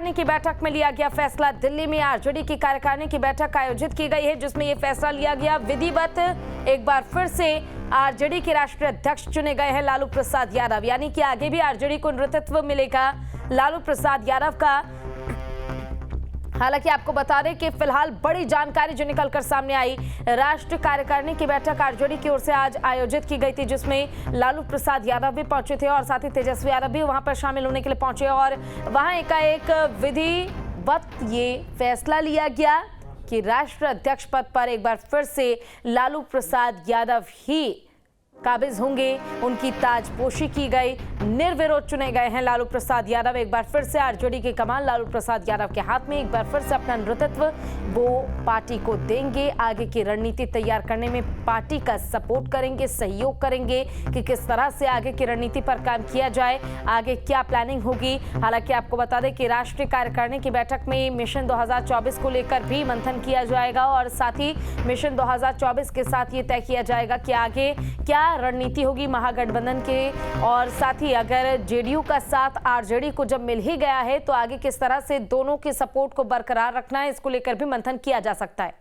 कार्यकारिणी की बैठक में लिया गया फैसला। दिल्ली में आरजेडी की कार्यकारिणी की बैठक आयोजित की गई है, जिसमें यह फैसला लिया गया। विधिवत एक बार फिर से आरजेडी के राष्ट्रीय अध्यक्ष चुने गए हैं लालू प्रसाद यादव, यानी कि आगे भी आरजेडी को नेतृत्व मिलेगा लालू प्रसाद यादव का। हालांकि आपको बता दें कि फिलहाल बड़ी जानकारी जो निकलकर सामने आई, राष्ट्रीय कार्यकारिणी की बैठक आरजेडी की ओर से आज आयोजित की गई थी, जिसमें लालू प्रसाद यादव भी पहुंचे थे और साथ ही तेजस्वी यादव भी वहां पर शामिल होने के लिए पहुंचे। और वहां एकाएक विधिवत ये फैसला लिया गया कि राष्ट्रीय अध्यक्ष पद पर एक बार फिर से लालू प्रसाद यादव ही काबिज होंगे। उनकी ताजपोशी की गई, निर्विरोध चुने गए हैं लालू प्रसाद यादव। एक बार फिर से आरजेडी की कमान लालू प्रसाद यादव के हाथ में, एक बार फिर से अपना नेतृत्व वो पार्टी को देंगे। आगे की रणनीति तैयार करने में पार्टी का सपोर्ट करेंगे, सहयोग करेंगे कि किस तरह से आगे की रणनीति पर काम किया जाए, आगे क्या प्लानिंग होगी। हालांकि आपको बता दें कि राष्ट्रीय कार्यकारिणी की बैठक में मिशन 2024 को लेकर भी मंथन किया जाएगा और साथ ही मिशन 2024 के साथ ये तय किया जाएगा कि आगे क्या रणनीति होगी महागठबंधन के। और साथ ही अगर जेडीयू का साथ आरजेडी को जब मिल ही गया है तो आगे किस तरह से दोनों के सपोर्ट को बरकरार रखना है, इसको लेकर भी मंथन किया जा सकता है।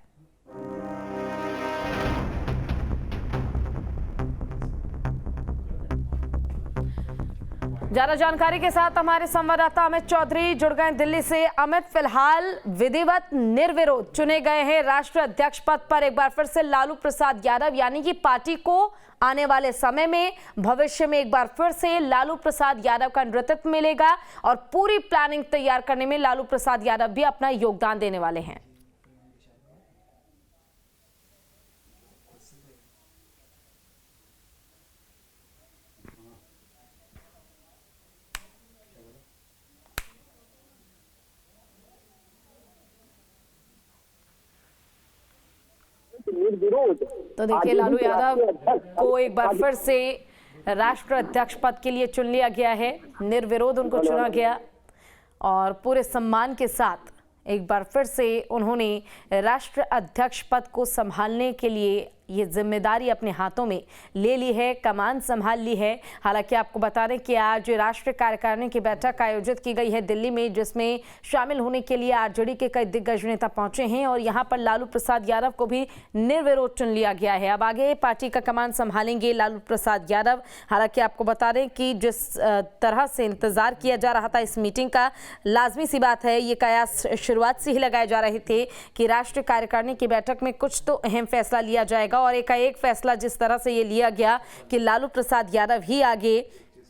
ज्यादा जानकारी के साथ हमारे संवाददाता अमित चौधरी जुड़ गए दिल्ली से। अमित, फिलहाल विधिवत निर्विरोध चुने गए हैं राष्ट्रीय अध्यक्ष पद पर एक बार फिर से लालू प्रसाद यादव, यानी कि पार्टी को आने वाले समय में, भविष्य में एक बार फिर से लालू प्रसाद यादव का नेतृत्व मिलेगा और पूरी प्लानिंग तैयार करने में लालू प्रसाद यादव भी अपना योगदान देने वाले हैं। तो देखिए, लालू यादव को एक बार फिर से राष्ट्रीय अध्यक्ष पद के लिए चुन लिया गया है, निर्विरोध उनको चुना गया और पूरे सम्मान के साथ एक बार फिर से उन्होंने राष्ट्रीय अध्यक्ष पद को संभालने के लिए ये जिम्मेदारी अपने हाथों में ले ली है, कमान संभाल ली है। हालांकि आपको बता दें कि आज राष्ट्रीय कार्यकारिणी की बैठक आयोजित की गई है दिल्ली में, जिसमें शामिल होने के लिए आरजेडी के कई दिग्गज नेता पहुंचे हैं और यहां पर लालू प्रसाद यादव को भी निर्विरोध चुन लिया गया है। अब आगे पार्टी का कमान संभालेंगे लालू प्रसाद यादव। हालांकि आपको बता दें कि जिस तरह से इंतजार किया जा रहा था इस मीटिंग का, लाजमी सी बात है, ये कयास शुरुआत से ही लगाए जा रहे थे कि राष्ट्रीय कार्यकारिणी की बैठक में कुछ तो अहम फैसला लिया जाएगा और एक फैसला जिस तरह से ये लिया गया कि लालू प्रसाद यादव ही आगे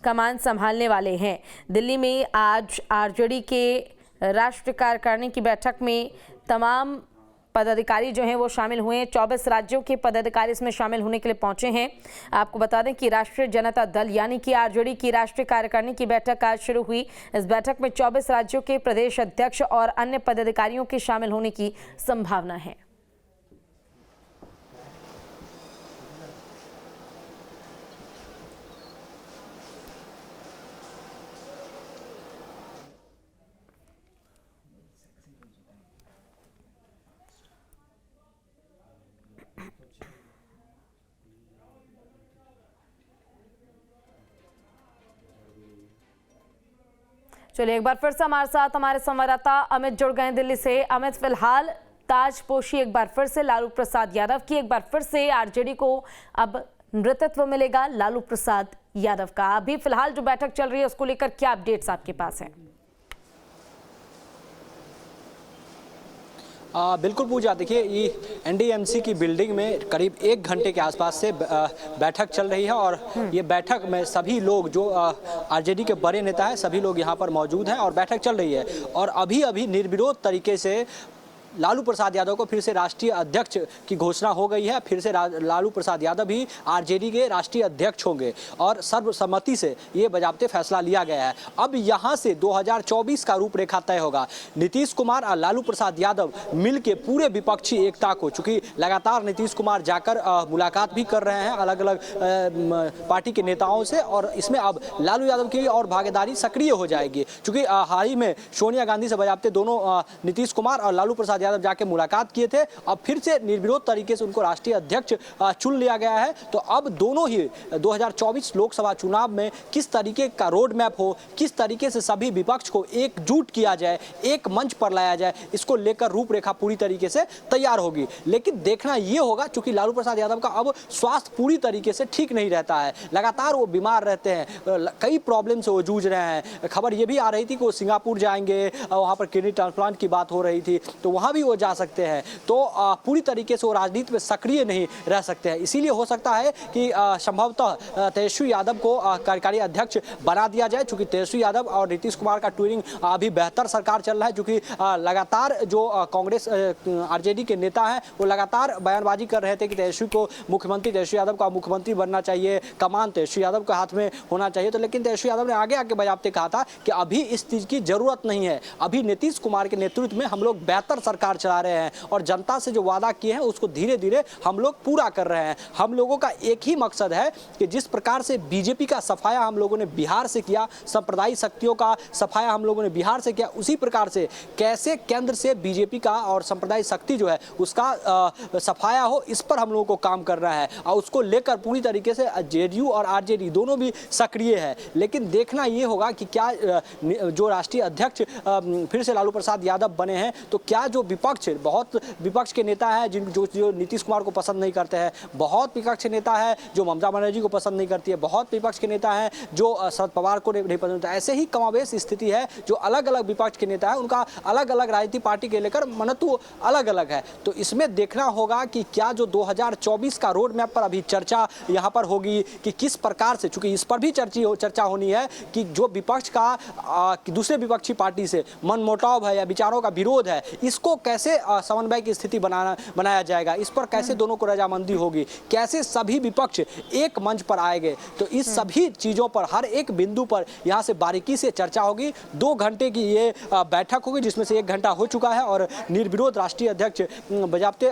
कमान संभालने वाले हैं। दिल्ली में आज आरजेडी के राष्ट्रीय कार्यकारिणी की बैठक में तमाम पदाधिकारी जो हैं वो शामिल हुए हैं। 24 राज्यों के पदाधिकारी इसमें शामिल होने के लिए पहुंचे हैं। आपको बता दें कि राष्ट्रीय जनता दल यानी कि आरजेडी की राष्ट्रीय कार्यकारिणी की बैठक आज शुरू हुई। इस बैठक में 24 राज्यों के प्रदेश अध्यक्ष और अन्य पदाधिकारियों के शामिल होने की संभावना है। चलिए, एक बार फिर से हमारे साथ हमारे संवाददाता अमित जुड़ गए दिल्ली से। अमित, फिलहाल ताजपोशी एक बार फिर से लालू प्रसाद यादव की, एक बार फिर से आरजेडी को अब नेतृत्व मिलेगा लालू प्रसाद यादव का। अभी फिलहाल जो बैठक चल रही है उसको लेकर क्या अपडेट्स आपके पास हैं? बिल्कुल पूजा, देखिए ये एनडीएमसी की बिल्डिंग में करीब 1 घंटे के आसपास से बैठक चल रही है और ये बैठक में सभी लोग जो आरजेडी के बड़े नेता हैं सभी लोग यहाँ पर मौजूद हैं और बैठक चल रही है। और अभी सर्वविरोध तरीके से लालू प्रसाद यादव को फिर से राष्ट्रीय अध्यक्ष की घोषणा हो गई है। फिर से लालू प्रसाद यादव भी आरजेडी के राष्ट्रीय अध्यक्ष होंगे और सर्वसम्मति से ये बजाबते फैसला लिया गया है। अब यहाँ से 2024 का रूपरेखा तय होगा। नीतीश कुमार और लालू प्रसाद यादव मिल के पूरे विपक्षी एकता को, चूँकि लगातार नीतीश कुमार जाकर मुलाकात भी कर रहे हैं अलग अलग पार्टी के नेताओं से, और इसमें अब लालू यादव की और भागीदारी सक्रिय हो जाएगी। चूँकि हाल ही में सोनिया गांधी से बजाबते दोनों नीतीश कुमार और लालू प्रसाद यादव जाके मुलाकात किए थे। अब फिर से निर्विरोध तरीके से उनको राष्ट्रीय अध्यक्ष चुन लिया गया है। तो अब दोनों ही 2024 लोकसभा चुनाव में किस तरीके का रोड मैप हो, किस तरीके से सभी विपक्ष को एकजुट किया जाए, एक मंच पर लाया जाए, इसको लेकर रूपरेखा पूरी तरीके से तैयार होगी। लेकिन देखना यह होगा, चूंकि लालू प्रसाद यादव का अब स्वास्थ्य पूरी तरीके से ठीक नहीं रहता है, लगातार वो बीमार रहते हैं, कई प्रॉब्लम से वो जूझ रहे हैं। खबर ये भी आ रही थी कि वो सिंगापुर जाएंगे, वहाँ पर किडनी ट्रांसप्लांट की बात हो रही थी, तो वहाँ भी वो जा सकते हैं। तो पूरी तरीके से वो राजनीति में सक्रिय नहीं रह सकते हैं। इसीलिए हो सकता है कि संभवतः तेजस्वी यादव को कार्यकारी अध्यक्ष बना दिया जाए, चूंकि तेजस्वी यादव और नीतीश कुमार का ट्विनिंग अभी बेहतर सरकार चल रहा है। चूंकि लगातार जो कांग्रेस आरजेडी के नेता हैं वो लगातार बयानबाजी कर रहे थे कि तेजस्वी को मुख्यमंत्री, तेजस्वी यादव का मुख्यमंत्री बनना चाहिए, कमान तेजस्वी यादव के हाथ में होना चाहिए। तो लेकिन तेजस्वी यादव ने आगे आके बजाते कहा था कि अभी इस चीज की जरूरत नहीं है, अभी नीतीश कुमार के नेतृत्व में हम लोग बेहतर सरकार चला रहे हैं और जनता से जो वादा किए हैं उसको धीरे धीरे हम लोग पूरा कर रहे हैं। हम लोगों का एक ही मकसद है कि जिस प्रकार से बीजेपी का सफाया हम लोगों ने बिहार से किया, सांप्रदायिक शक्तियों का सफाया हम लोगों ने बिहार से किया, उसी प्रकार से कैसे केंद्र से बीजेपी का और सांप्रदायिक शक्ति जो है उसका सफाया हो, इस पर हम लोगों को काम करना है। और उसको लेकर पूरी तरीके से जेडीयू और आरजेडी दोनों भी सक्रिय है। लेकिन देखना ये होगा कि क्या जो राष्ट्रीय अध्यक्ष फिर से लालू प्रसाद यादव बने हैं, तो क्या जो विपक्ष, बहुत विपक्ष के नेता हैं जो नीतीश कुमार को पसंद नहीं करते हैं, बहुत विपक्ष के नेता है जो ममता बनर्जी को पसंद नहीं करती है, बहुत विपक्ष के नेता हैं जो शरद पवार को नहीं पसंद। ऐसे ही कमावेश स्थिति है, जो अलग अलग विपक्ष के नेता है उनका अलग अलग राजनीतिक पार्टी के लेकर मनतु अलग अलग है। तो इसमें देखना होगा कि क्या जो 2024 का रोड मैप पर अभी चर्चा यहाँ पर होगी कि किस प्रकार से, चूंकि इस पर भी चर्चा होनी है कि जो विपक्ष का दूसरे विपक्षी पार्टी से मनमुटाव है या विचारों का विरोध है, इसको कैसे समन्वय की स्थिति बनाया जाएगा, इस पर कैसे दोनों को रजामंदी होगी, कैसे सभी विपक्ष एक मंच पर आएंगे। तो इस सभी चीजों पर, हर एक बिंदु पर यहाँ से बारीकी से चर्चा होगी। 2 घंटे की ये बैठक होगी, जिसमें से 1 घंटा हो चुका है और निर्विरोध राष्ट्रीय अध्यक्ष बजाते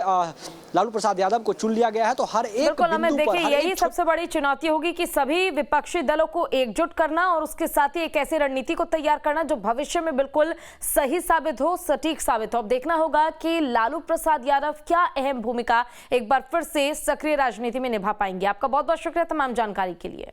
लालू प्रसाद यादव को चुन लिया गया है। तो हर एक बिंदु पर यही सबसे बड़ी चुनौती होगी कि सभी विपक्षी दलों को एकजुट करना और उसके साथ ही एक ऐसी रणनीति को तैयार करना जो भविष्य में बिल्कुल सही साबित हो, सटीक साबित हो। अब देखना होगा कि लालू प्रसाद यादव क्या अहम भूमिका एक बार फिर से सक्रिय राजनीति में निभा पाएंगे। आपका बहुत बहुत शुक्रिया तमाम जानकारी के लिए।